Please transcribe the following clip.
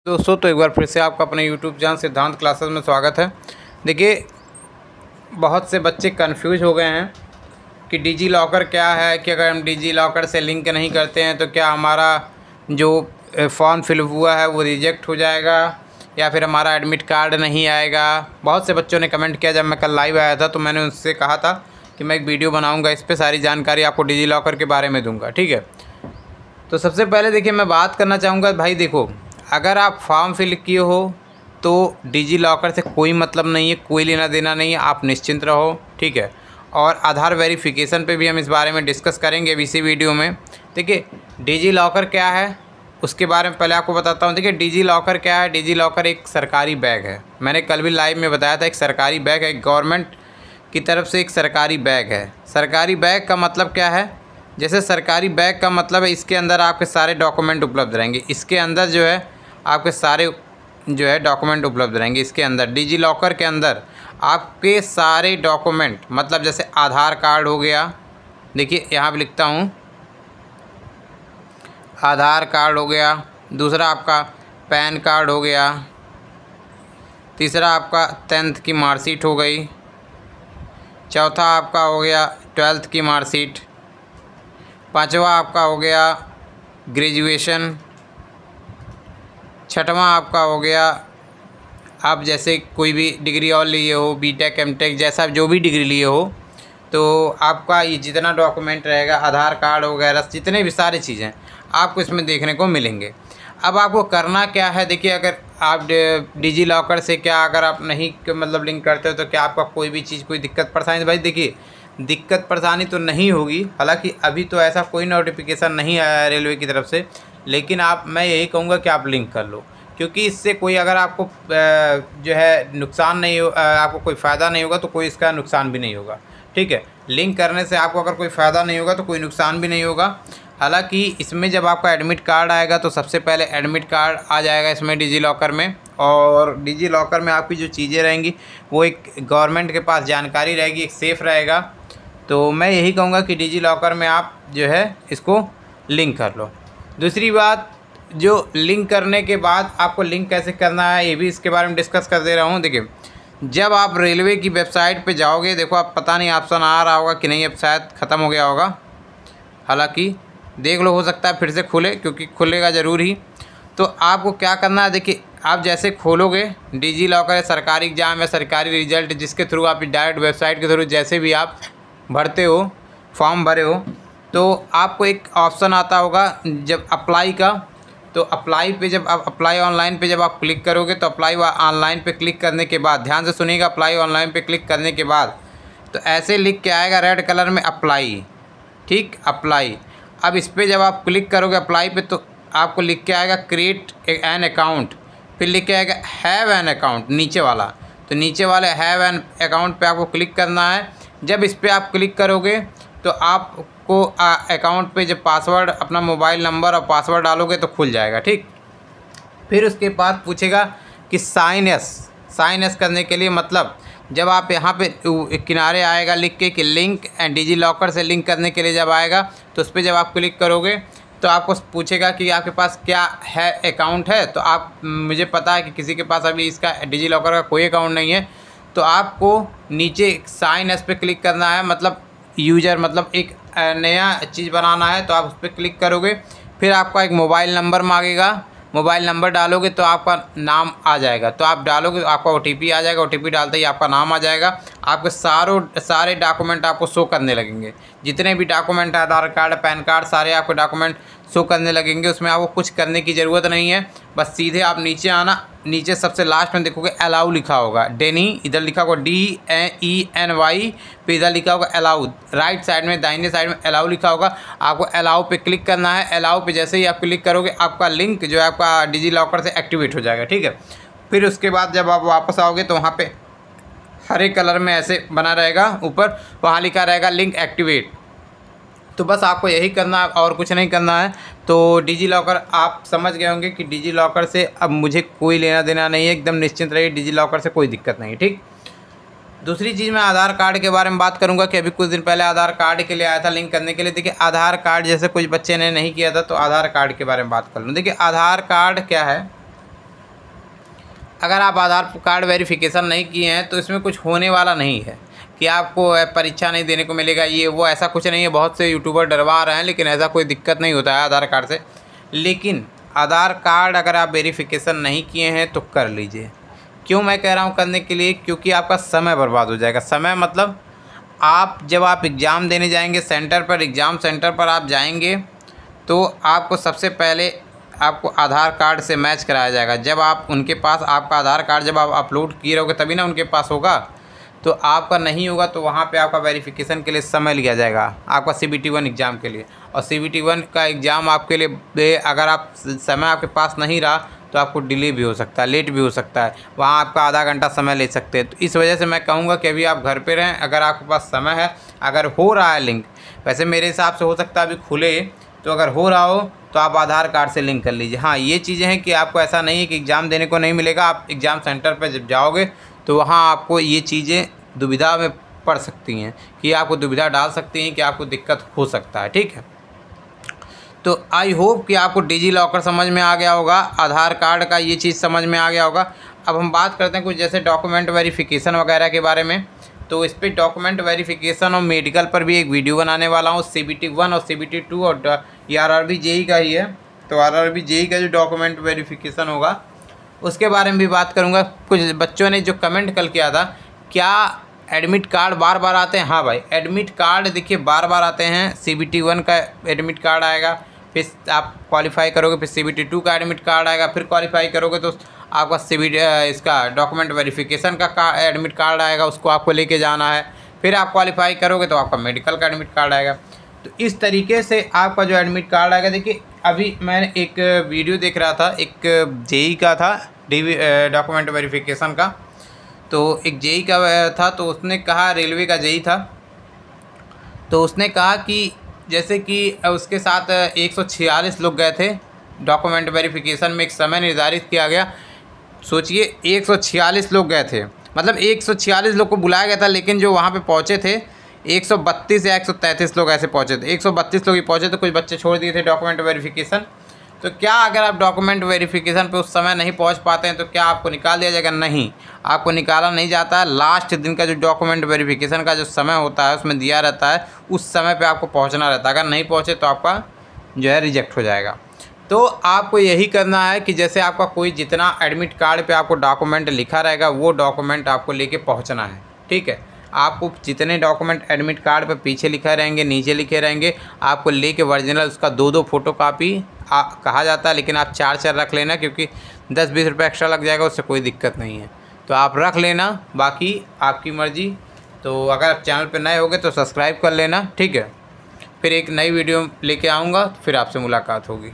दोस्तों, तो एक बार फिर से आपका अपने YouTube चैनल सिद्धांत क्लासेस में स्वागत है। देखिए, बहुत से बच्चे कंफ्यूज हो गए हैं कि डिजी लॉकर क्या है, कि अगर हम डिजी लॉकर से लिंक नहीं करते हैं तो क्या हमारा जो फॉर्म फिल हुआ है वो रिजेक्ट हो जाएगा या फिर हमारा एडमिट कार्ड नहीं आएगा। बहुत से बच्चों ने कमेंट किया। जब मैं कल लाइव आया था तो मैंने उससे कहा था कि मैं एक वीडियो बनाऊँगा, इस पर सारी जानकारी आपको डिजी लॉकर के बारे में दूँगा। ठीक है, तो सबसे पहले देखिए मैं बात करना चाहूँगा। भाई देखो, अगर आप फॉर्म फिल किए हो तो डिजी लॉकर से कोई मतलब नहीं है, कोई लेना देना नहीं है, आप निश्चिंत रहो। ठीक है, और आधार वेरिफिकेशन पे भी हम इस बारे में डिस्कस करेंगे अब इसी वीडियो में। देखिए, डिजी लॉकर क्या है उसके बारे में पहले आपको बताता हूँ। देखिए, डिजी लॉकर क्या है। डिजी लॉकर एक सरकारी बैग है। मैंने कल भी लाइव में बताया था, एक सरकारी बैग है, गवर्नमेंट की तरफ से एक सरकारी बैग है। सरकारी बैग का मतलब क्या है? जैसे सरकारी बैग का मतलब है इसके अंदर आपके सारे डॉक्यूमेंट उपलब्ध रहेंगे। इसके अंदर जो है आपके सारे जो है डॉक्यूमेंट उपलब्ध रहेंगे। इसके अंदर डिजी लॉकर के अंदर आपके सारे डॉक्यूमेंट, मतलब जैसे आधार कार्ड हो गया, देखिए यहाँ पे लिखता हूँ, आधार कार्ड हो गया। दूसरा आपका पैन कार्ड हो गया। तीसरा आपका 10th की मार्कशीट हो गई। चौथा आपका हो गया 12th की मार्कशीट। पांचवा आपका हो गया ग्रेजुएशन। छठवां आपका हो गया, आप जैसे कोई भी डिग्री और लिए हो, बीटेक एमटेक जैसा जो भी डिग्री लिए हो, तो आपका ये जितना डॉक्यूमेंट रहेगा, आधार कार्ड वगैरह जितने भी सारी चीज़ें आपको इसमें देखने को मिलेंगे। अब आपको करना क्या है? देखिए, अगर आप डिजी लॉकर से क्या अगर आप नहीं मतलब लिंक करते हो तो क्या आपका कोई भी चीज़ कोई दिक्कत परेशानी? भाई देखिए, दिक्कत परेशानी तो नहीं होगी। हालांकि अभी तो ऐसा कोई नोटिफिकेशन नहीं आया है रेलवे की तरफ से, लेकिन मैं यही कहूँगा कि आप लिंक कर लो, क्योंकि इससे कोई अगर आपको जो है नुकसान नहीं हो, आपको कोई फ़ायदा नहीं होगा तो कोई इसका नुकसान भी नहीं होगा। ठीक है, लिंक करने से आपको अगर कोई फ़ायदा नहीं होगा तो कोई नुकसान भी नहीं होगा। हालांकि इसमें जब आपका एडमिट कार्ड आएगा तो सबसे पहले एडमिट कार्ड आ जाएगा इसमें डिजी लॉकर में, और डिजी लॉकर में आपकी जो चीज़ें रहेंगी वो एक गवर्नमेंट के पास जानकारी रहेगी, एक सेफ़ रहेगा। तो मैं यही कहूँगा कि डिजी लॉकर में आप जो है इसको लिंक कर लो। दूसरी बात, जो लिंक करने के बाद आपको लिंक कैसे करना है ये भी इसके बारे में डिस्कस कर दे रहा हूँ। देखिए, जब आप रेलवे की वेबसाइट पे जाओगे, देखो आप पता नहीं ऑप्शन आ रहा होगा कि नहीं, अब शायद ख़त्म हो गया होगा। हालांकि देख लो, हो सकता है फिर से खुले, क्योंकि खुलेगा ज़रूर ही। तो आपको क्या करना है? देखिए, आप जैसे खोलोगे डिजी लॉकर, सरकारी एग्ज़ाम या सरकारी रिजल्ट जिसके थ्रू आप डायरेक्ट वेबसाइट के थ्रू जैसे भी आप भरते हो, फॉर्म भरे हो, तो आपको एक ऑप्शन आता होगा जब अप्लाई का। तो अप्लाई पे जब आप अप्लाई ऑनलाइन पे जब आप क्लिक करोगे तो अप्लाई ऑनलाइन पे क्लिक करने के बाद, ध्यान से सुनिएगा, अप्लाई ऑनलाइन पे क्लिक करने के बाद तो ऐसे लिख के आएगा रेड कलर में अप्लाई। ठीक, अप्लाई। अब इस पर जब आप क्लिक करोगे अप्लाई पे तो आपको लिख के आएगा क्रिएट एन अकाउंट, फिर लिख के आएगा हैव एन अकाउंट नीचे वाला। तो नीचे वाले हैव एन अकाउंट पे आपको क्लिक करना है। जब इस पर आप क्लिक करोगे तो आपको अकाउंट पे जब पासवर्ड, अपना मोबाइल नंबर और पासवर्ड डालोगे तो खुल जाएगा। ठीक, फिर उसके बाद पूछेगा कि साइन एस करने के लिए, मतलब जब आप यहाँ पे किनारे आएगा लिख के कि लिंक एंड डिजी लॉकर से लिंक करने के लिए जब आएगा तो उस पर जब आप क्लिक करोगे तो आपको पूछेगा कि आपके पास क्या है, अकाउंट है। तो आप, मुझे पता है कि किसी के पास अभी इसका डिजी लॉकर का कोई अकाउंट नहीं है, तो आपको नीचे साइन एस पे क्लिक करना है, मतलब यूज़र, मतलब एक नया चीज़ बनाना है। तो आप उस पर क्लिक करोगे, फिर आपका एक मोबाइल नंबर मांगेगा, मोबाइल नंबर डालोगे तो आपका नाम आ जाएगा। तो आप डालोगे तो आपका OTP आ जाएगा, OTP डालते ही आपका नाम आ जाएगा। आपके सारे डॉक्यूमेंट आपको शो करने लगेंगे, जितने भी डॉक्यूमेंट, आधार कार्ड, पैन कार्ड, सारे आपके डॉक्यूमेंट शो करने लगेंगे। उसमें आपको कुछ करने की ज़रूरत नहीं है, बस सीधे आप नीचे आना। नीचे सबसे लास्ट में देखोगे अलाउ लिखा होगा, डेनी, इधर लिखा होगा DENY, फिर इधर लिखा होगा अलाउ, राइट साइड में दाहिने साइड में अलाउ लिखा होगा। आपको अलाउ पे क्लिक करना है। अलाउ पे जैसे ही आप क्लिक करोगे आपका लिंक जो है आपका डिजी लॉकर से एक्टिवेट हो जाएगा। ठीक है, फिर उसके बाद जब आप वापस आओगे तो वहाँ पे हरे कलर में ऐसे बना रहेगा, ऊपर वहाँ लिखा रहेगा लिंक एक्टिवेट। तो बस आपको यही करना है और कुछ नहीं करना है। तो डिजी लॉकर आप समझ गए होंगे कि डिजी लॉकर से अब मुझे कोई लेना देना नहीं है, एकदम निश्चिंत रहिए, डिजी लॉकर से कोई दिक्कत नहीं। ठीक, दूसरी चीज़ मैं आधार कार्ड के बारे में बात करूंगा कि अभी कुछ दिन पहले आधार कार्ड के लिए आया था लिंक करने के लिए। देखिए, आधार कार्ड जैसे कुछ बच्चे ने नहीं किया था तो आधार कार्ड के बारे में बात कर लूँ। देखिए, आधार कार्ड क्या है? अगर आप आधार कार्ड वेरिफिकेशन नहीं किए हैं तो इसमें कुछ होने वाला नहीं है कि आपको परीक्षा नहीं देने को मिलेगा, ये वो ऐसा कुछ नहीं है। बहुत से यूट्यूबर डरवा रहे हैं, लेकिन ऐसा कोई दिक्कत नहीं होता है आधार कार्ड से। लेकिन आधार कार्ड अगर आप वेरिफिकेशन नहीं किए हैं तो कर लीजिए। क्यों मैं कह रहा हूँ करने के लिए? क्योंकि आपका समय बर्बाद हो जाएगा। समय मतलब जब आप एग्ज़ाम देने जाएंगे सेंटर पर, एग्ज़ाम सेंटर पर आप जाएंगे तो आपको सबसे पहले आपको आधार कार्ड से मैच कराया जाएगा। जब आप उनके पास आपका आधार कार्ड जब आप अपलोड किए रहोगे तभी ना उनके पास होगा। तो आपका नहीं होगा तो वहाँ पे आपका वेरिफिकेशन के लिए समय लिया जाएगा, आपका CBT-1 एग्ज़ाम के लिए। और CBT-1 का एग्ज़ाम आपके लिए अगर आप समय आपके पास नहीं रहा तो आपको डिले भी हो सकता है, लेट भी हो सकता है, वहाँ आपका आधा घंटा समय ले सकते हैं। तो इस वजह से मैं कहूँगा कि अभी आप घर पे रहें। अगर आपके पास समय है, अगर हो रहा है लिंक, वैसे मेरे हिसाब से हो सकता है अभी खुले, तो अगर हो रहा हो तो आप आधार कार्ड से लिंक कर लीजिए। हाँ, ये चीज़ें हैं कि आपको ऐसा नहीं है कि एग्ज़ाम देने को नहीं मिलेगा। आप एग्ज़ाम सेंटर पर जब जाओगे तो वहाँ आपको ये चीज़ें दुविधा में पड़ सकती हैं कि आपको दुविधा डाल सकती हैं कि आपको दिक्कत हो सकता है। ठीक है, तो आई होप कि आपको डिजी लॉकर समझ में आ गया होगा, आधार कार्ड का ये चीज़ समझ में आ गया होगा। अब हम बात करते हैं कुछ जैसे डॉक्यूमेंट वेरिफिकेशन वगैरह के बारे में। तो इस पर डॉक्यूमेंट वेरिफिकेशन और मेडिकल पर भी एक वीडियो बनाने वाला हूँ। CBT-1 और CBT-2 और ये RRB JEE का ही है। तो RRB JEE का जो डॉक्यूमेंट वेरिफिकेशन होगा उसके बारे में भी बात करूँगा। कुछ बच्चों ने जो कमेंट कल किया था, क्या एडमिट कार्ड बार बार आते हैं? हाँ भाई, एडमिट कार्ड देखिए बार बार आते हैं। CBT-1 का एडमिट कार्ड आएगा, फिर आप क्वालिफाई करोगे, फिर CBT-2 का एडमिट कार्ड आएगा, फिर क्वालिफाई करोगे तो आपका इसका डॉक्यूमेंट वेरिफिकेशन का एडमिट कार्ड आएगा, उसको आपको लेके जाना है। फिर आप क्वालिफाई करोगे तो आपका मेडिकल का एडमिट कार्ड आएगा। तो इस तरीके से आपका जो एडमिट कार्ड आएगा, देखिए अभी मैंने एक वीडियो देख रहा था, एक JEE का था डॉक्यूमेंट वेरिफिकेशन का। तो एक JEE का था, तो उसने कहा, रेलवे का JEE था, तो उसने कहा कि जैसे कि उसके साथ 146 लोग गए थे डॉक्यूमेंट वेरिफिकेशन में। एक समय निर्धारित किया गया, सोचिए 146 लोग गए थे, मतलब 146 लोग को बुलाया गया था, लेकिन जो वहाँ पे पहुँचे थे 132 या 133 लोग ऐसे पहुँचे थे। 132 लोग ही पहुँचे, तो कुछ बच्चे छोड़ दिए थे डॉक्यूमेंट वेरिफिकेशन। तो क्या अगर आप डॉक्यूमेंट वेरिफिकेशन पे उस समय नहीं पहुंच पाते हैं तो क्या आपको निकाल दिया जाएगा? नहीं, आपको निकाला नहीं जाता है। लास्ट दिन का जो डॉक्यूमेंट वेरिफिकेशन का जो समय होता है उसमें दिया रहता है, उस समय पे आपको पहुंचना रहता है। अगर नहीं पहुंचे तो आपका जो है रिजेक्ट हो जाएगा। तो आपको यही करना है कि जैसे आपका कोई जितना एडमिट कार्ड पे आपको डॉक्यूमेंट लिखा रहेगा वो डॉक्यूमेंट आपको लेके पहुँचना है। ठीक है, आपको जितने डॉक्यूमेंट एडमिट कार्ड पे पीछे लिखे रहेंगे, नीचे लिखे रहेंगे, आपको लेके ओरिजिनल उसका 2-2 फ़ोटोकॉपी कहा जाता है, लेकिन आप 4-4 रख लेना, क्योंकि 10-20 रुपये एक्स्ट्रा लग जाएगा, उससे कोई दिक्कत नहीं है। तो आप रख लेना, बाकी आपकी मर्ज़ी। तो अगर आप चैनल पर नए होगे तो सब्सक्राइब कर लेना। ठीक है, फिर एक नई वीडियो लेके आऊँगा, फिर आपसे मुलाकात होगी।